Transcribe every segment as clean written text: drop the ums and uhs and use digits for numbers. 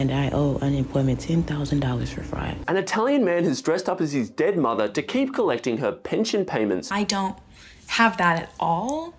and I owe unemployment $10,000 for fraud. An Italian man has dressed up as his dead mother to keep collecting her pension payments. I don't have that at all.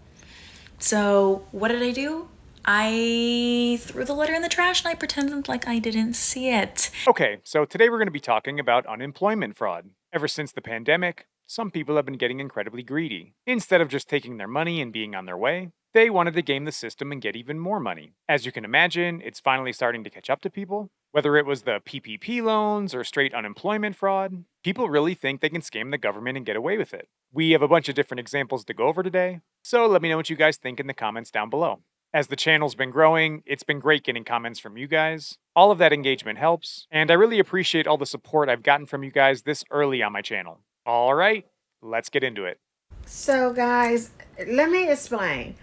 So what did I do? I threw the letter in the trash and I pretended like I didn't see it. Okay, so today we're going to be talking about unemployment fraud. Ever since the pandemic, some people have been getting incredibly greedy. Instead of just taking their money and being on their way, they wanted to game the system and get even more money. As you can imagine, it's finally starting to catch up to people. Whether it was the PPP loans or straight unemployment fraud, people really think they can scam the government and get away with it. We have a bunch of different examples to go over today, so let me know what you guys think in the comments down below. As the channel's been growing, it's been great getting comments from you guys. All of that engagement helps, and I really appreciate all the support I've gotten from you guys this early on my channel. All right, let's get into it. So guys, let me explain.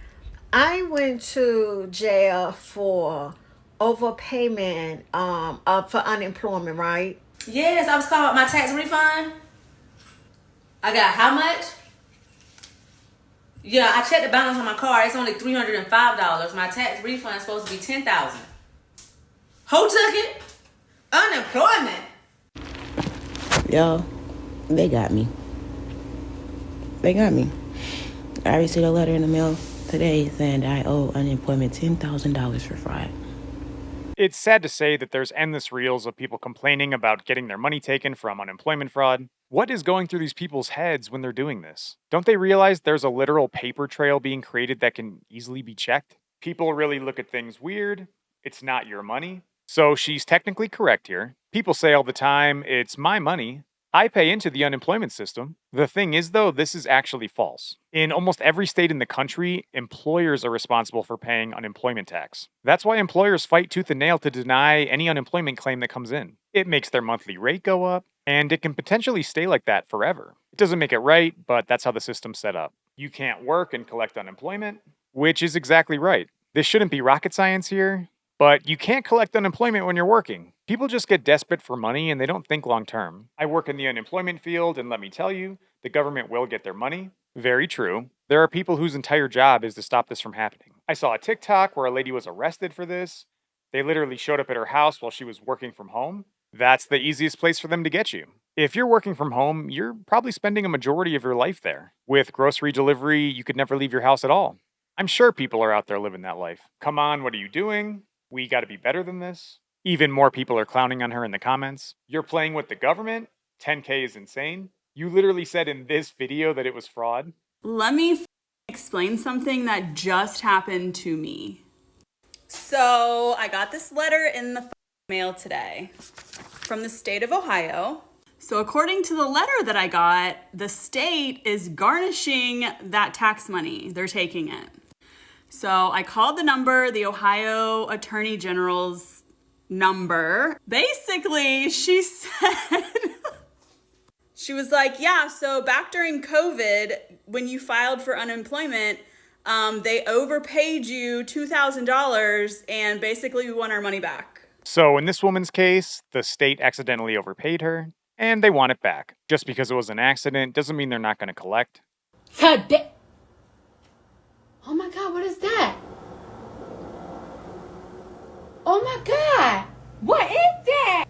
I went to jail for overpayment for unemployment, right? Yes, I was called my tax refund. I got how much? Yeah, I checked the balance on my car. It's only $305. My tax refund is supposed to be $10,000. Who took it? Unemployment. Yo, they got me. They got me. I received a letter in the mail today saying I owe unemployment $10,000 for fraud. It's sad to say that there's endless reels of people complaining about getting their money taken from unemployment fraud. What is going through these people's heads when they're doing this? Don't they realize there's a literal paper trail being created that can easily be checked? People really look at things weird. It's not your money. So she's technically correct here. People say all the time, it's my money. I pay into the unemployment system. The thing is, though, this is actually false. In almost every state in the country, employers are responsible for paying unemployment tax. That's why employers fight tooth and nail to deny any unemployment claim that comes in. It makes their monthly rate go up, and it can potentially stay like that forever. It doesn't make it right, but that's how the system's set up. You can't work and collect unemployment, which is exactly right. This shouldn't be rocket science here, but you can't collect unemployment when you're working. People just get desperate for money and they don't think long term. I work in the unemployment field, and let me tell you, the government will get their money. Very true. There are people whose entire job is to stop this from happening. I saw a TikTok where a lady was arrested for this. They literally showed up at her house while she was working from home. That's the easiest place for them to get you. If you're working from home, you're probably spending a majority of your life there. With grocery delivery, you could never leave your house at all. I'm sure people are out there living that life. Come on, what are you doing? We gotta be better than this. Even more people are clowning on her in the comments. You're playing with the government? 10K is insane. You literally said in this video that it was fraud. Let me explain something that just happened to me. So I got this letter in the mail today from the state of Ohio. So according to the letter that I got, the state is garnishing that tax money. They're taking it. So I called the number, the Ohio Attorney General's number. Basically, she said, she was like, yeah, so back during COVID, when you filed for unemployment, they overpaid you $2,000 and basically we want our money back. So in this woman's case, the state accidentally overpaid her and they want it back. Just because it was an accident doesn't mean they're not going to collect. Oh my God, what is that? Oh my God, what is that?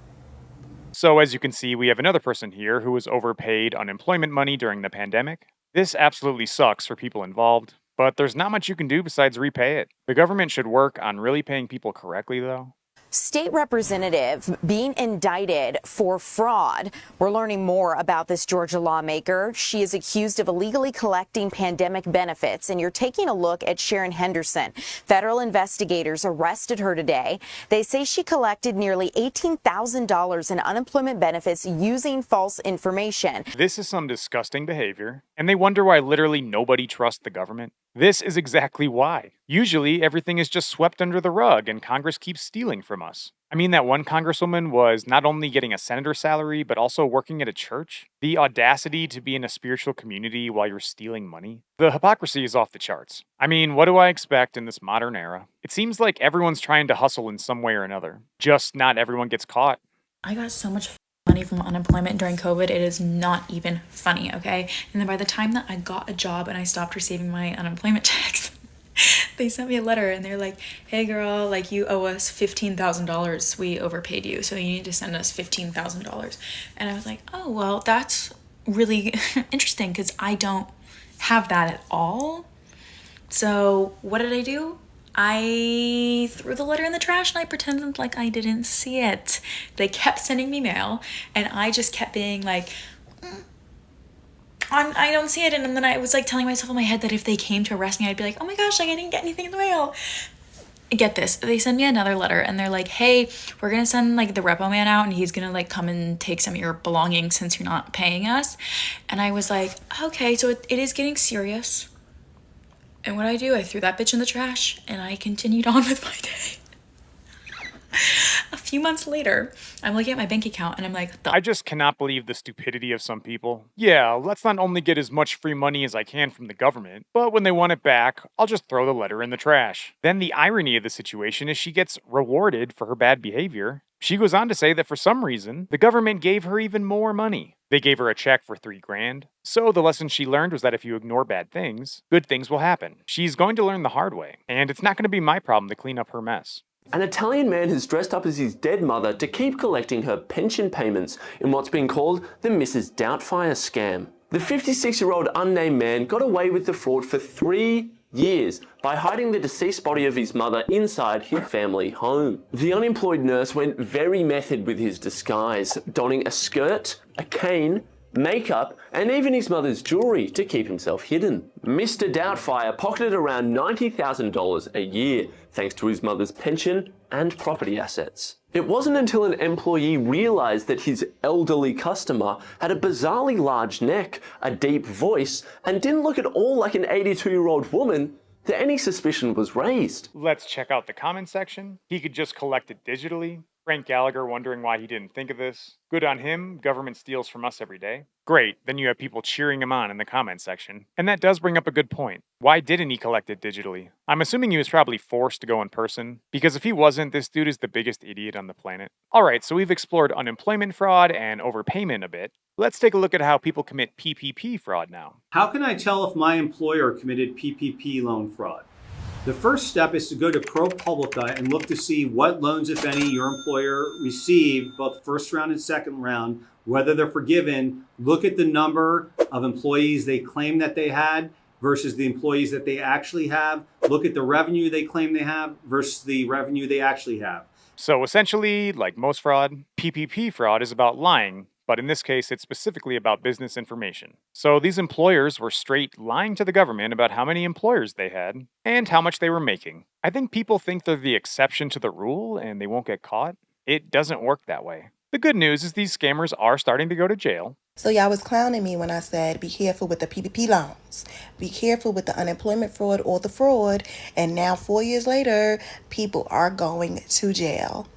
So as you can see, we have another person here who was overpaid unemployment money during the pandemic. This absolutely sucks for people involved, but there's not much you can do besides repay it. The government should work on really paying people correctly, though. State representative being indicted for fraud. We're learning more about this Georgia lawmaker. She is accused of illegally collecting pandemic benefits, and you're taking a look at Sharon Henderson. Federal investigators arrested her today. They say she collected nearly $18,000 in unemployment benefits using false information. This is some disgusting behavior, and they wonder why literally nobody trusts the government. This is exactly why. Usually, everything is just swept under the rug and Congress keeps stealing from us. I mean, that one congresswoman was not only getting a senator's salary, but also working at a church. The audacity to be in a spiritual community while you're stealing money. The hypocrisy is off the charts. I mean, what do I expect in this modern era? It seems like everyone's trying to hustle in some way or another. Just not everyone gets caught. I got so much money from unemployment during COVID, it is not even funny, okay? And then by the time that I got a job and I stopped receiving my unemployment checks, They sent me a letter and they're like, hey girl, like you owe us $15,000. We overpaid you, so you need to send us $15,000. And I was like, oh, well, that's really interesting because I don't have that at all. So what did I do? I threw the letter in the trash and I pretended like I didn't see it. They kept sending me mail and I just kept being like, I don't see it. And then I was like telling myself in my head that if they came to arrest me, I'd be like, oh my gosh, like I didn't get anything in the mail. Get this, they send me another letter and they're like, hey, we're gonna send like the repo man out and he's gonna like come and take some of your belongings since you're not paying us. And I was like, okay, so it is getting serious. And what I do, I threw that bitch in the trash and I continued on with my day. A few months later, I'm looking at my bank account and I'm like, I just cannot believe the stupidity of some people. Yeah, let's not only get as much free money as I can from the government, but when they want it back, I'll just throw the letter in the trash. Then the irony of the situation is she gets rewarded for her bad behavior. She goes on to say that for some reason, the government gave her even more money. They gave her a check for $3,000. So the lesson she learned was that if you ignore bad things, good things will happen. She's going to learn the hard way, and it's not going to be my problem to clean up her mess. An Italian man has dressed up as his dead mother to keep collecting her pension payments in what's been called the Mrs. Doubtfire scam. The 56-year-old unnamed man got away with the fraud for 3 years by hiding the deceased body of his mother inside his family home. The unemployed nurse went very method with his disguise, donning a skirt, a cane, makeup, and even his mother's jewellery to keep himself hidden. Mr. Doubtfire pocketed around $90,000 a year thanks to his mother's pension and property assets. It wasn't until an employee realised that his elderly customer had a bizarrely large neck, a deep voice, and didn't look at all like an 82-year-old woman that any suspicion was raised. Let's check out the comment section. He could just collect it digitally. Frank Gallagher wondering why he didn't think of this. Good on him, government steals from us every day. Great, then you have people cheering him on in the comment section. And that does bring up a good point. Why didn't he collect it digitally? I'm assuming he was probably forced to go in person, because if he wasn't, this dude is the biggest idiot on the planet. Alright, so we've explored unemployment fraud and overpayment a bit. Let's take a look at how people commit PPP fraud now. How can I tell if my employer committed PPP loan fraud? The first step is to go to ProPublica and look to see what loans, if any, your employer received, both first round and second round, whether they're forgiven. Look at the number of employees they claim that they had versus the employees that they actually have. Look at the revenue they claim they have versus the revenue they actually have. So essentially, like most fraud, PPP fraud is about lying. But in this case, it's specifically about business information. So these employers were straight lying to the government about how many employers they had and how much they were making. I think people think they're the exception to the rule and they won't get caught. It doesn't work that way. The good news is these scammers are starting to go to jail. So y'all was clowning me when I said be careful with the PPP loans. Be careful with the unemployment fraud or the fraud. And now 4 years later, people are going to jail.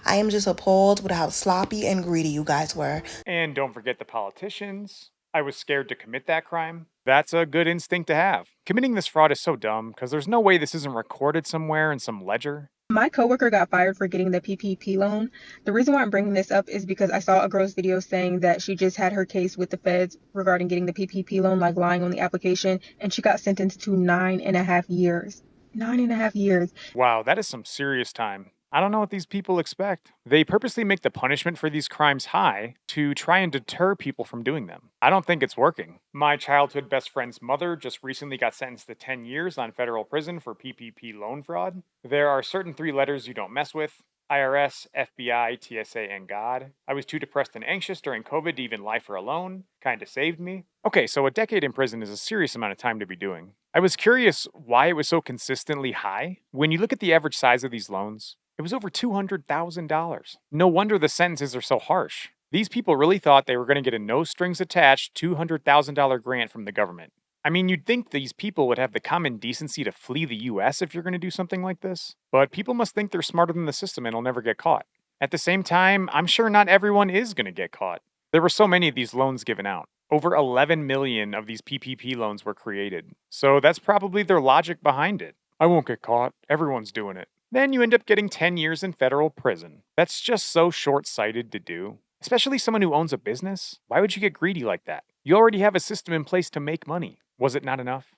I am just appalled with how sloppy and greedy you guys were. And don't forget the politicians. I was scared to commit that crime. That's a good instinct to have. Committing this fraud is so dumb because there's no way this isn't recorded somewhere in some ledger. My coworker got fired for getting the PPP loan. The reason why I'm bringing this up is because I saw a girl's video saying that she just had her case with the feds regarding getting the PPP loan, like lying on the application, and she got sentenced to 9.5 years. 9.5 years. Wow, that is some serious time. I don't know what these people expect. They purposely make the punishment for these crimes high to try and deter people from doing them. I don't think it's working. My childhood best friend's mother just recently got sentenced to 10 years on federal prison for PPP loan fraud. There are certain 3 letters you don't mess with: IRS, FBI, TSA, and God. I was too depressed and anxious during COVID to even lie for a loan. Kinda saved me. Okay, so a decade in prison is a serious amount of time to be doing. I was curious why it was so consistently high. When you look at the average size of these loans, it was over $200,000. No wonder the sentences are so harsh. These people really thought they were going to get a no-strings-attached $200,000 grant from the government. I mean, you'd think these people would have the common decency to flee the US if you're going to do something like this. But people must think they're smarter than the system and will never get caught. At the same time, I'm sure not everyone is going to get caught. There were so many of these loans given out. Over 11 million of these PPP loans were created. So that's probably their logic behind it. I won't get caught. Everyone's doing it. Then you end up getting 10 years in federal prison. That's just so short-sighted to do. Especially someone who owns a business. Why would you get greedy like that? You already have a system in place to make money. Was it not enough?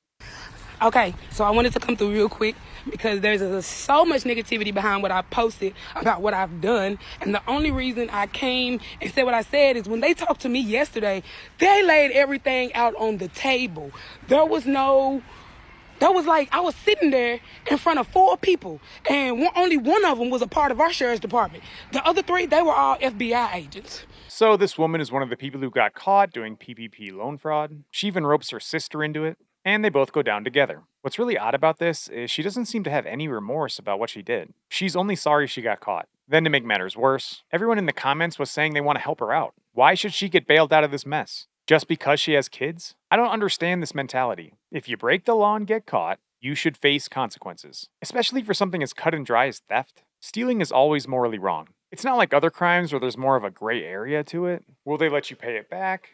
Okay, so I wanted to come through real quick because there's so much negativity behind what I posted about what I've done. And the only reason I came and said what I said is when they talked to me yesterday, they laid everything out on the table. There was like, I was sitting there in front of 4 people, and only one of them was a part of our sheriff's department. The other 3, they were all FBI agents. So this woman is one of the people who got caught doing PPP loan fraud. She even ropes her sister into it, and they both go down together. What's really odd about this is she doesn't seem to have any remorse about what she did. She's only sorry she got caught. Then to make matters worse, everyone in the comments was saying they want to help her out. Why should she get bailed out of this mess? Just because she has kids? I don't understand this mentality. If you break the law and get caught, you should face consequences, especially for something as cut and dry as theft. Stealing is always morally wrong. It's not like other crimes where there's more of a gray area to it. Will they let you pay it back?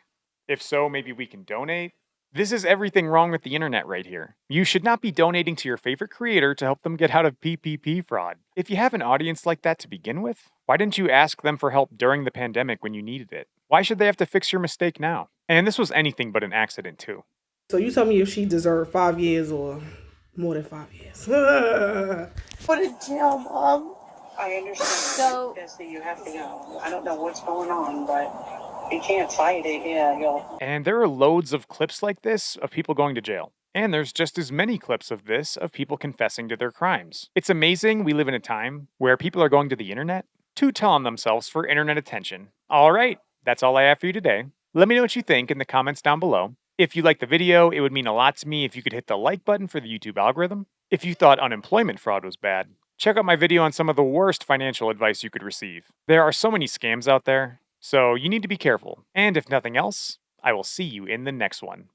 If so, maybe we can donate. This is everything wrong with the internet right here. You should not be donating to your favorite creator to help them get out of PPP fraud. If you have an audience like that to begin with, why didn't you ask them for help during the pandemic when you needed it? Why should they have to fix your mistake now? And this was anything but an accident too. So you tell me if she deserved 5 years or more than 5 years. For the jail, Mom. I understand. So you have to go. I don't know what's going on, but you can't fight it. Yeah, you'll. And there are loads of clips like this of people going to jail. And there's just as many clips of this of people confessing to their crimes. It's amazing we live in a time where people are going to the internet to tell on themselves for internet attention. All right, that's all I have for you today. Let me know what you think in the comments down below. If you liked the video, it would mean a lot to me if you could hit the like button for the YouTube algorithm. If you thought unemployment fraud was bad, check out my video on some of the worst financial advice you could receive. There are so many scams out there, so you need to be careful. And if nothing else, I will see you in the next one.